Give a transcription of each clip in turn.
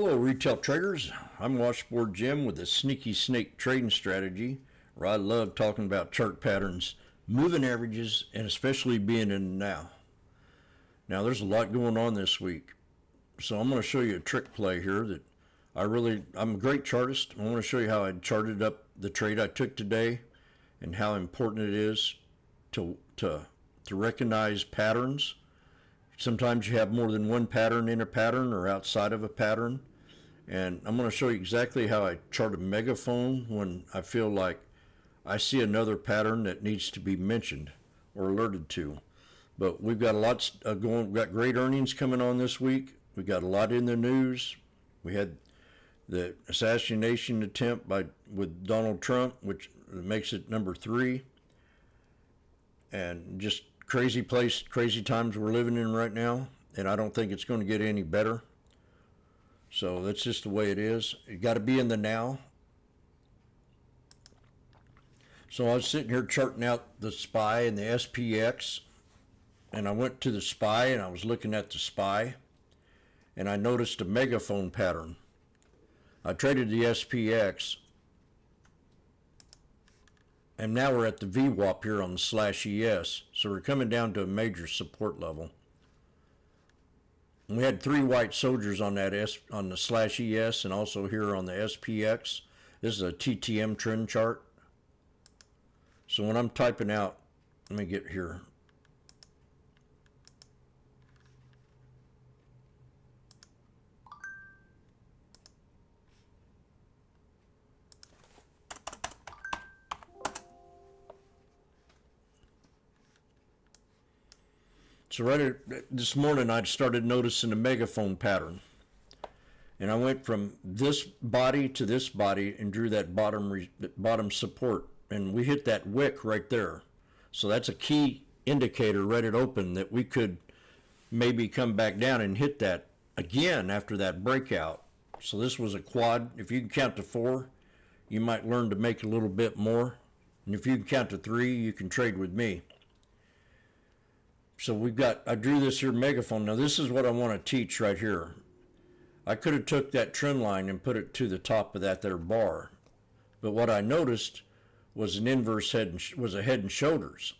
Hello, retail traders. I'm Washboardjim with a sneaky snake trading strategy where I love talking about chart patterns, moving averages, and especially being in the now. Now, there's a lot going on this week, so I'm going to show you a trick play here that I'm a great chartist. I want to show you how I charted up the trade I took today and how important it is to recognize patterns. Sometimes you have more than one pattern in a pattern or outside of a pattern. And I'm going to show you exactly how I chart a megaphone when I feel like I see another pattern that needs to be mentioned or alerted to. But we've got a lot going. We've got great earnings coming on this week. We got a lot in the news. We had the assassination attempt with Donald Trump, which makes it number 3. And just crazy times we're living in right now. And I don't think it's going to get any better. So that's just the way it is. You got to be in the now. So I was sitting here charting out the SPY and the SPX, and I went to the SPY and I was looking at the SPY, and I noticed a megaphone pattern. I traded the SPX, and now we're at the VWAP here on the /ES. So we're coming down to a major support level. We had 3 white soldiers on that on the /ES and also here on the SPX. This is a TTM trend chart. So when I'm typing out, let me get here. So this morning I started noticing a megaphone pattern. And I went from this body to this body and drew that bottom support. And we hit that wick right there. So that's a key indicator right at open that we could maybe come back down and hit that again after that breakout. So this was a quad. If you can count to 4, you might learn to make a little bit more. And if you can count to 3, you can trade with me. So I drew this here megaphone. Now this is what I want to teach right here. I could have took that trend line and put it to the top of that there bar. But what I noticed was an inverse head and shoulders.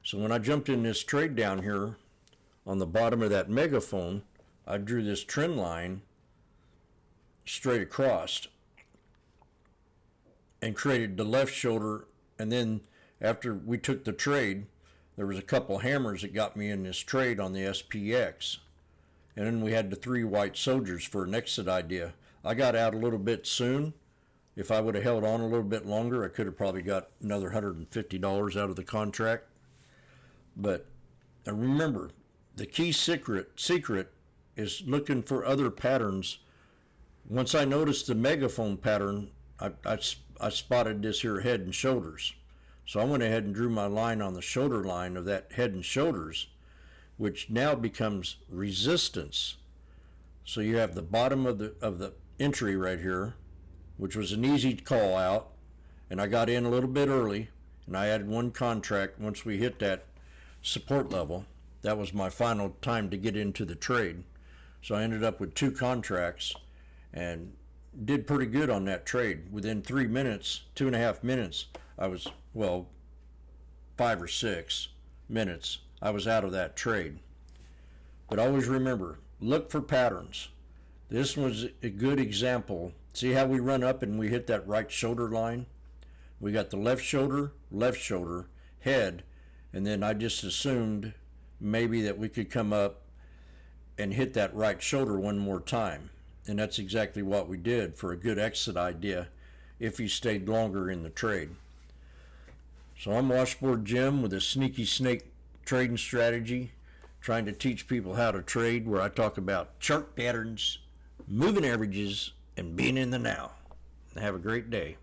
So when I jumped in this trade down here on the bottom of that megaphone, I drew this trend line straight across and created the left shoulder. And then after we took the trade, there was a couple hammers that got me in this trade on the SPX. And then we had the 3 white soldiers for an exit idea. I got out a little bit soon. If I would have held on a little bit longer, I could have probably got another $150 out of the contract. But remember, the key secret is looking for other patterns. Once I noticed the megaphone pattern, I spotted this here head and shoulders. So I went ahead and drew my line on the shoulder line of that head and shoulders, which now becomes resistance. So you have the bottom of the entry right here, which was an easy call out, and I got in a little bit early, and I added 1 contract once we hit that support level. That was my final time to get into the trade. So I ended up with 2 contracts and did pretty good on that trade. Within 3 minutes, 2.5 minutes, I was, 5 or 6 minutes, I was out of that trade. But always remember, look for patterns. This was a good example. See how we run up and we hit that right shoulder line? We got the left shoulder, head, and then I just assumed maybe that we could come up and hit that right shoulder one more time. And that's exactly what we did for a good exit idea if you stayed longer in the trade. So I'm Washboardjim with a sneaky snake trading strategy, trying to teach people how to trade, where I talk about chart patterns, moving averages, and being in the now. Have a great day.